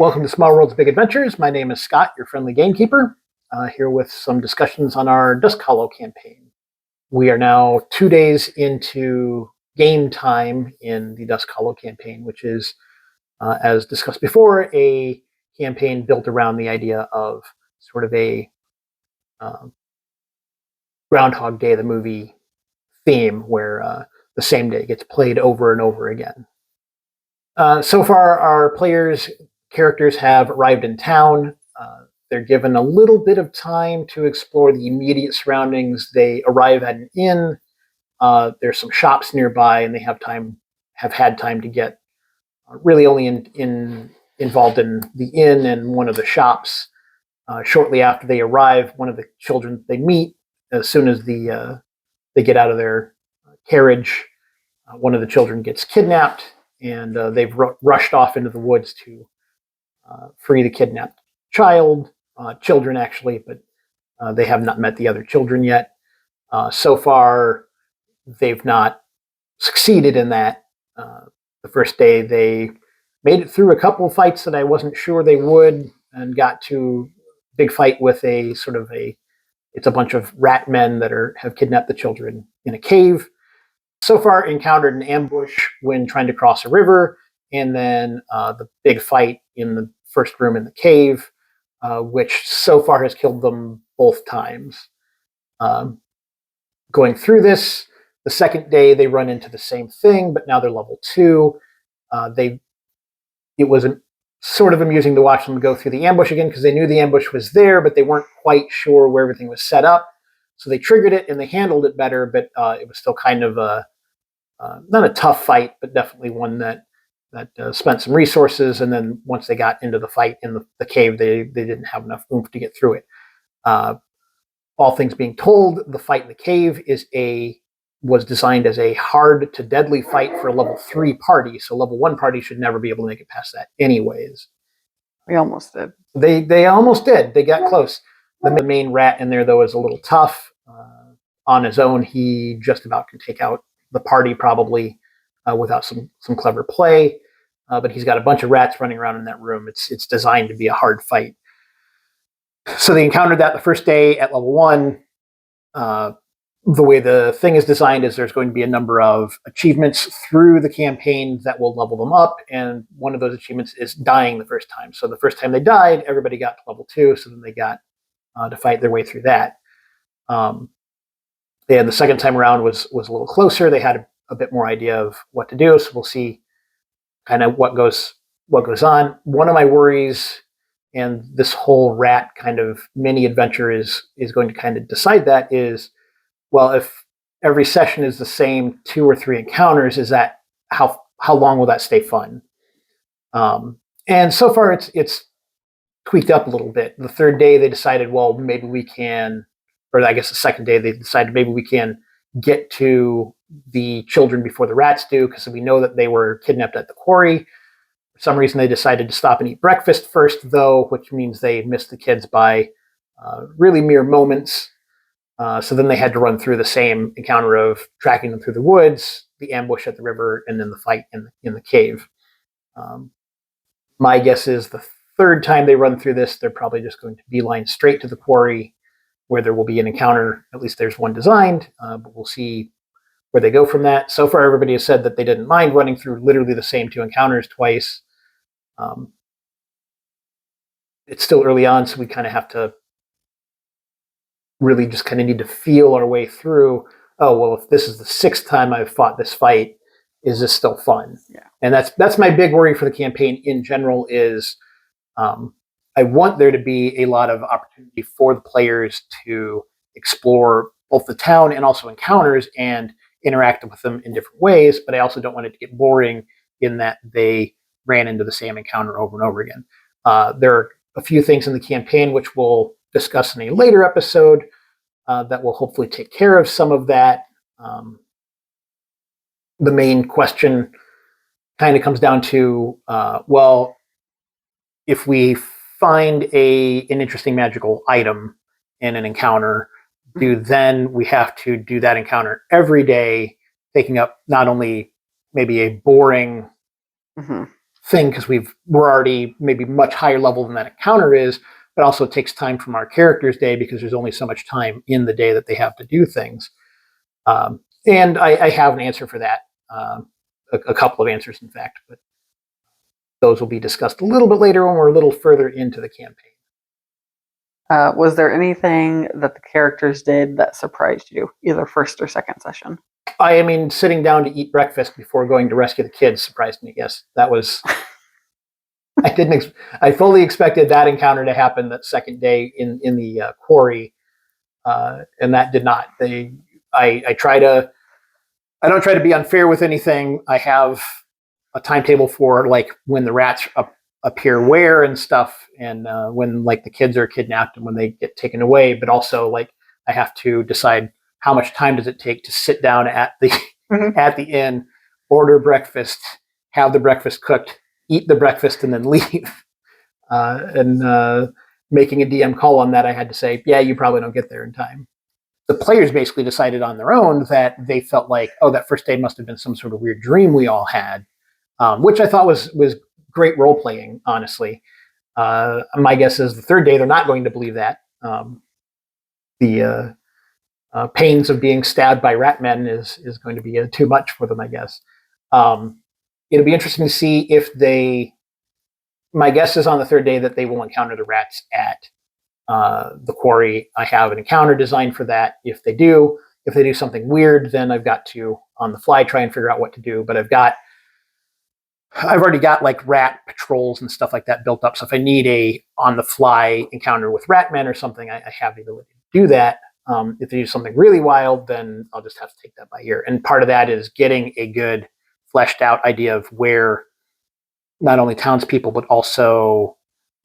Welcome to Small World's Big Adventures. My name is Scott, your friendly gamekeeper, here with some discussions on our Duskhallow campaign. We are now 2 days into game time in the Duskhallow campaign, which is, as discussed before, a campaign built around the idea of sort of a Groundhog Day, the movie theme, where the same day gets played over and over again. So far, our characters have arrived in town. They're given a little bit of time to explore the immediate surroundings. They arrive at an inn. There's some shops nearby, and they have had time to get really only involved in the inn and one of the shops. Shortly after they arrive, one of the children they meet, as soon as they get out of their carriage, one of the children gets kidnapped, and they've rushed off into the woods to free the kidnapped children actually, but they have not met the other children yet. So far, they've not succeeded in that. The first day, they made it through a couple of fights that I wasn't sure they would, and got to a big fight with it's a bunch of rat men that have kidnapped the children in a cave. So far, encountered an ambush when trying to cross a river, and then the big fight in the first room in the cave, which so far has killed them both times. Going through this, the second day they run into the same thing, but now they're level 2. It was sort of amusing to watch them go through the ambush again, because they knew the ambush was there, but they weren't quite sure where everything was set up. So they triggered it and they handled it better, but it was still kind of not a tough fight, but definitely one that spent some resources. And then once they got into the fight in the cave, they didn't have enough oomph to get through it. All things being told, the fight in the cave was designed as a hard to deadly fight for a level 3 party. So level 1 party should never be able to make it past that anyways. We almost did. They almost did. They got close. The main rat in there, though, is a little tough. On his own, he just about can take out the party probably without some clever play. But he's got a bunch of rats running around in that room. It's designed to be a hard fight. So they encountered that the first day at level 1. The way the thing is designed is there's going to be a number of achievements through the campaign that will level them up, and one of those achievements is dying the first time. So the first time they died, everybody got to level 2, so then they got to fight their way through that. And the second time around was a little closer. They had a bit more idea of what to do, so we'll see kind of what goes on. One of my worries, and this whole rat kind of mini adventure is going to kind of decide that, is, well, if every session is the same 2 or 3 encounters, is that how long will that stay fun? And so far it's tweaked up a little bit. The third day they decided, well, maybe we can, or I guess the second day they decided maybe we can get to the children before the rats do, because we know that they were kidnapped at the quarry. For some reason they decided to stop and eat breakfast first, though, which means they missed the kids by really mere moments. So then they had to run through the same encounter of tracking them through the woods, the ambush at the river, and then the fight in the cave. My guess is the third time they run through this, they're probably just going to beeline straight to the quarry, where there will be an encounter. At least there's one designed, but we'll see where they go from that. So far, everybody has said that they didn't mind running through literally the same 2 encounters twice. It's still early on, so we kind of have to really just kind of need to feel our way through. Oh, well, if this is the 6th time I've fought this fight, is this still fun? Yeah. And that's my big worry for the campaign in general is I want there to be a lot of opportunity for the players to explore both the town and also encounters and interact with them in different ways, but I also don't want it to get boring in that they ran into the same encounter over and over again. There are a few things in the campaign which we'll discuss in a later episode that will hopefully take care of some of that. The main question kind of comes down to, well, if we find an interesting magical item in an encounter, then we have to do that encounter every day, taking up not only maybe a boring thing because we're already maybe much higher level than that encounter is, but also it takes time from our character's day because there's only so much time in the day that they have to do things. And I have an answer for that, a couple of answers, in fact, but those will be discussed a little bit later when we're a little further into the campaign. Was there anything that the characters did that surprised you, either first or second session? I mean, sitting down to eat breakfast before going to rescue the kids surprised me. Yes, that was. I fully expected that encounter to happen that second day in the quarry, and that did not. I try to. I don't try to be unfair with anything. I have a timetable for like when the rats appear where and stuff, and when like the kids are kidnapped and when they get taken away. But also like I have to decide how much time does it take to sit down at the at the inn, order breakfast, have the breakfast cooked, eat the breakfast, and then leave. And making a DM call on that, I had to say, yeah, you probably don't get there in time. The players basically decided on their own that they felt like, oh, that first day must have been some sort of weird dream we all had, which I thought was great role playing, honestly. My guess is the third day they're not going to believe that. The pains of being stabbed by rat men is going to be too much for them, I guess. It'll be interesting to see if they. My guess is on the third day that they will encounter the rats at the quarry. I have an encounter designed for that. If they do something weird, then I've got to on the fly try and figure out what to do. But I've already got like rat patrols and stuff like that built up. So if I need a on the fly encounter with rat men or something, I have the ability to do that. If they do something really wild, then I'll just have to take that by ear. And part of that is getting a good fleshed out idea of where not only townspeople, but also,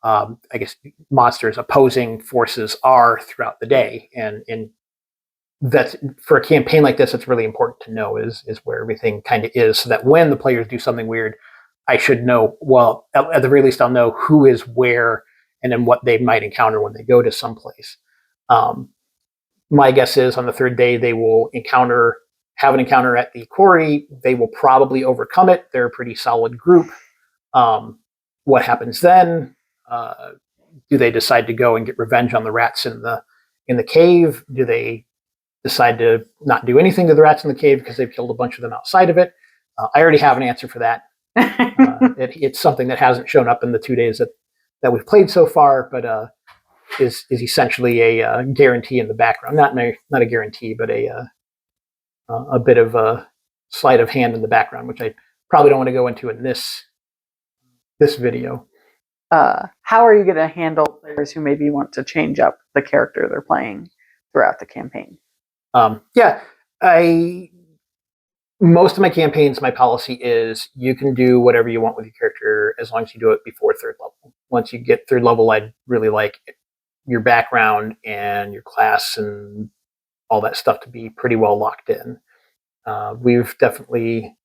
I guess, monsters, opposing forces are throughout the day. And that's for a campaign like this, it's really important to know is where everything kind of is, so that when the players do something weird, I should know, well, at the very least, I'll know who is where and then what they might encounter when they go to someplace. My guess is on the third day, they will have an encounter at the quarry. They will probably overcome it. They're a pretty solid group. What happens then? Do they decide to go and get revenge on the rats in the cave? Do they decide to not do anything to the rats in the cave because they've killed a bunch of them outside of it? I already have an answer for that. It's something that hasn't shown up in the 2 days that we've played so far, but is essentially a guarantee in the background. Not a guarantee, but a bit of a sleight of hand in the background, which I probably don't want to go into in this video. How are you going to handle players who maybe want to change up the character they're playing throughout the campaign? Most of my campaigns, my policy is you can do whatever you want with your character as long as you do it before third level. Once you get third level, I'd really like your background and your class and all that stuff to be pretty well locked in. We've definitely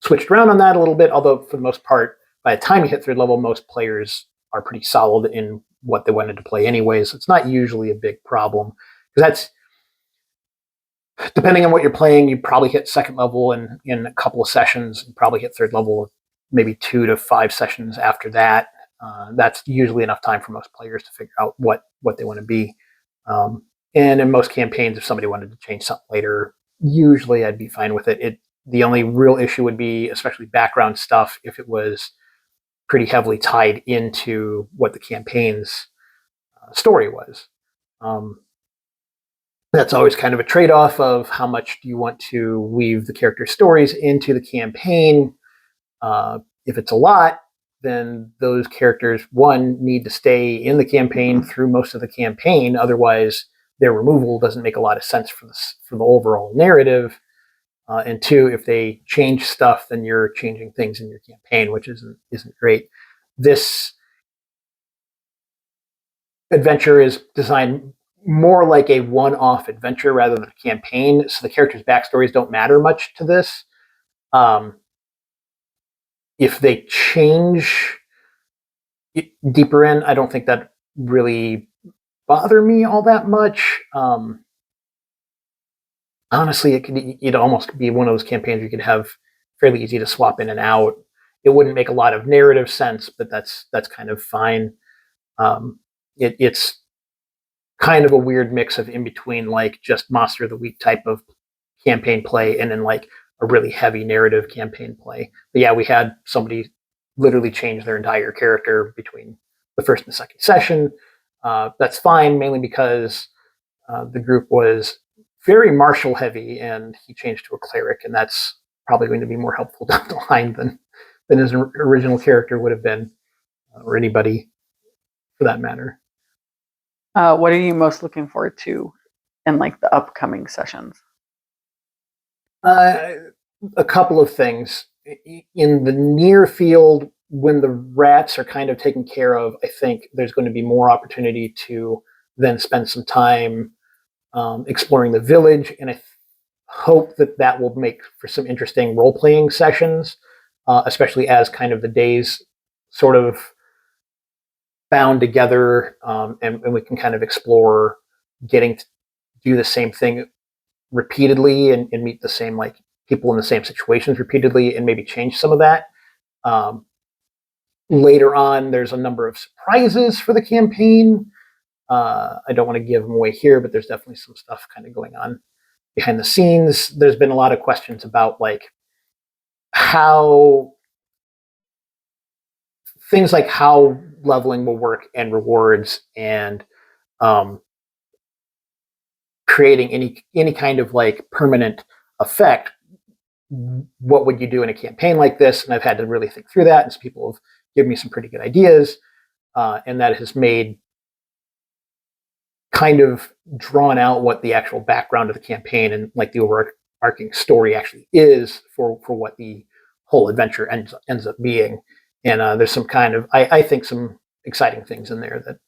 switched around on that a little bit, although for the most part, by the time you hit third level, most players are pretty solid in what they wanted to play anyways. It's not usually a big problem, because that's, depending on what you're playing, you probably hit second level in a couple of sessions, and probably hit third level maybe 2 to 5 sessions after that. That's usually enough time for most players to figure out what they want to be. And in most campaigns, if somebody wanted to change something later, usually I'd be fine with it. The only real issue would be, especially background stuff, if it was pretty heavily tied into what the campaign's story was. That's always kind of a trade-off of how much do you want to weave the character stories into the campaign. If it's a lot, then those characters, one, need to stay in the campaign through most of the campaign. Otherwise, their removal doesn't make a lot of sense for the overall narrative. And two, if they change stuff, then you're changing things in your campaign, which isn't great. This adventure is designed more like a one-off adventure rather than a campaign, so the characters' backstories don't matter much to this. If they change deeper in, I don't think that really bother me all that much. Honestly, it'd almost be one of those campaigns you could have fairly easy to swap in and out. It wouldn't make a lot of narrative sense, but that's kind of fine. It's kind of a weird mix of in between, like just Monster of the Week type of campaign play and then like a really heavy narrative campaign play. But yeah, we had somebody literally change their entire character between the first and the second session. That's fine, mainly because the group was very martial heavy, and he changed to a cleric, and that's probably going to be more helpful down the line than his original character would have been, or anybody for that matter. What are you most looking forward to in like the upcoming sessions? A couple of things. In the near field, when the rats are kind of taken care of, I think there's going to be more opportunity to then spend some time exploring the village, and I hope that will make for some interesting role-playing sessions, especially as kind of the days sort of bound together, and we can kind of explore getting to do the same thing repeatedly and meet the same like people in the same situations repeatedly, and maybe change some of that. Later on, there's a number of surprises for the campaign. I don't want to give them away here, but there's definitely some stuff kind of going on behind the scenes. There's been a lot of questions about like how things like how leveling will work and rewards, and creating any kind of like permanent effect. What would you do in a campaign like this? And I've had to really think through that, and some people have given me some pretty good ideas, and that has made kind of drawn out what the actual background of the campaign and like the overarching story actually is for what the whole adventure ends up being. And there's some kind of, I think, some exciting things in there that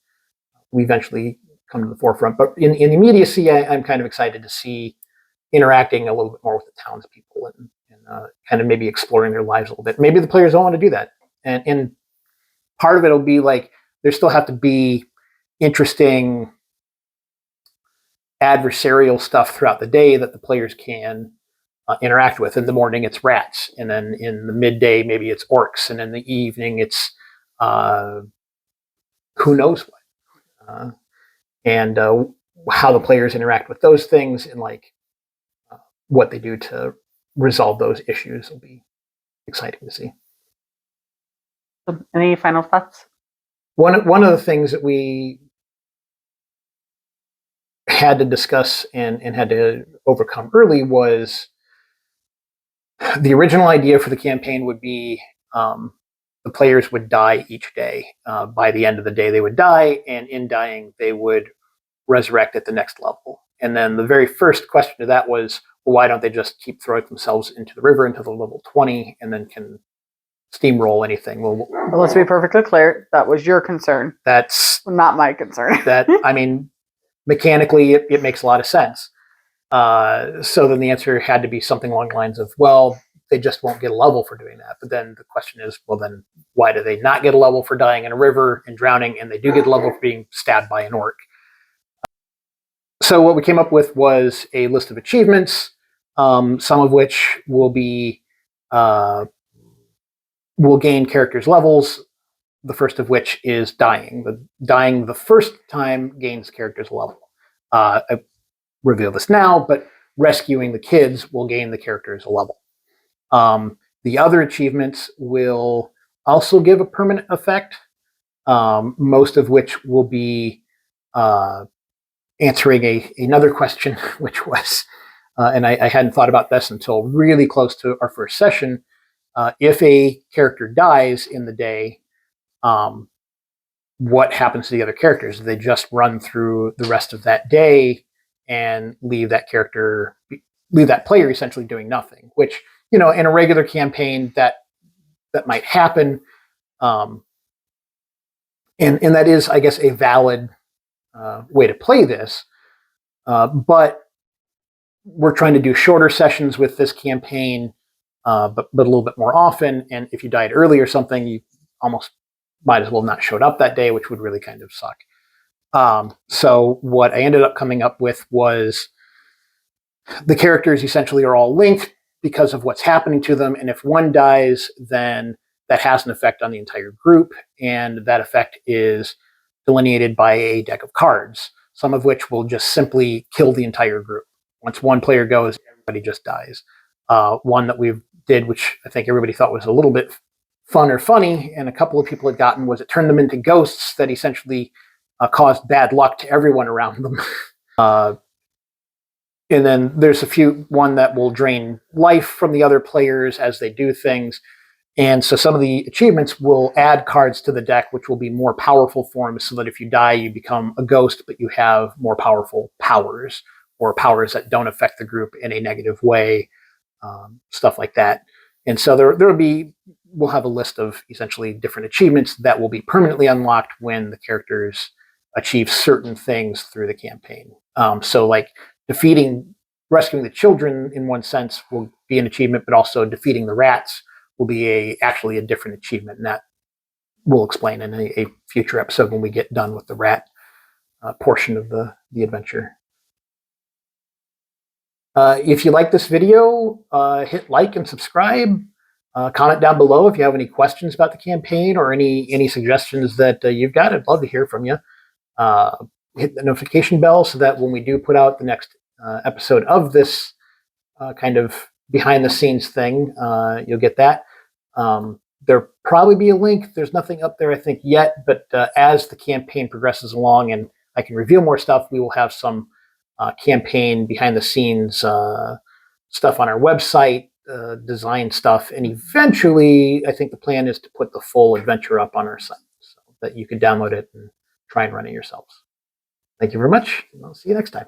we eventually come to the forefront. But in the immediacy, I'm kind of excited to see interacting a little bit more with the townspeople and kind of maybe exploring their lives a little bit. Maybe the players don't want to do that. And part of it will be like, there still have to be interesting adversarial stuff throughout the day that the players can interact with. In the morning, it's rats, and then in the midday, maybe it's orcs, and in the evening, it's who knows what. And how the players interact with those things, and like what they do to resolve those issues will be exciting to see. Any final thoughts? One of the things that we had to discuss and had to overcome early was the original idea for the campaign would be the players would die each day. By the end of the day, they would die, and in dying, they would resurrect at the next level. And then the very first question to that was, well, why don't they just keep throwing themselves into the river until they're level 20 and then can steamroll anything? Well, let's be perfectly clear. That was your concern. That's not my concern. I mean, mechanically, it makes a lot of sense. So then the answer had to be something along the lines of, well, they just won't get a level for doing that. But then the question is, well, then why do they not get a level for dying in a river and drowning, and they do get a level for being stabbed by an orc? So what we came up with was a list of achievements, some of which will be will gain characters' levels. The first of which is dying. Dying the first time gains characters' level. I reveal this now, but rescuing the kids will gain the characters a level. The other achievements will also give a permanent effect, most of which will be answering another question, which was, and I hadn't thought about this until really close to our first session, if a character dies in the day, what happens to the other characters? Do they just run through the rest of that day and leave that player essentially doing nothing? Which, in a regular campaign that might happen, and that is, I guess, a valid way to play this. But we're trying to do shorter sessions with this campaign, but a little bit more often. And if you died early or something, you almost might as well not showed up that day, which would really kind of suck. So what I ended up coming up with was the characters essentially are all linked because of what's happening to them. And if one dies, then that has an effect on the entire group. And that effect is delineated by a deck of cards, some of which will just simply kill the entire group. Once one player goes, everybody just dies. One that we did, which I think everybody thought was a little bit fun or funny, and a couple of people had gotten, was it turned them into ghosts that essentially caused bad luck to everyone around them. And then there's one that will drain life from the other players as they do things. And so some of the achievements will add cards to the deck, which will be more powerful forms, so that if you die, you become a ghost, but you have more powerful powers, or powers that don't affect the group in a negative way, stuff like that. And so we'll have a list of essentially different achievements that will be permanently unlocked when the characters achieve certain things through the campaign. So like rescuing the children in one sense will be an achievement, but also defeating the rats will be actually a different achievement, and that we'll explain in a future episode when we get done with the rat portion of the adventure. If you like this video, hit like and subscribe. Comment down below if you have any questions about the campaign or any suggestions that you've got. I'd love to hear from you. Hit the notification bell so that when we do put out the next episode of this kind of behind the scenes thing, you'll get that. There'll probably be a link. There's nothing up there, I think, yet, but as the campaign progresses along and I can reveal more stuff, we will have some campaign behind the scenes stuff on our website, design stuff, and eventually I think the plan is to put the full adventure up on our site so that you can download it and try and run it yourselves. Thank you very much, and I'll see you next time.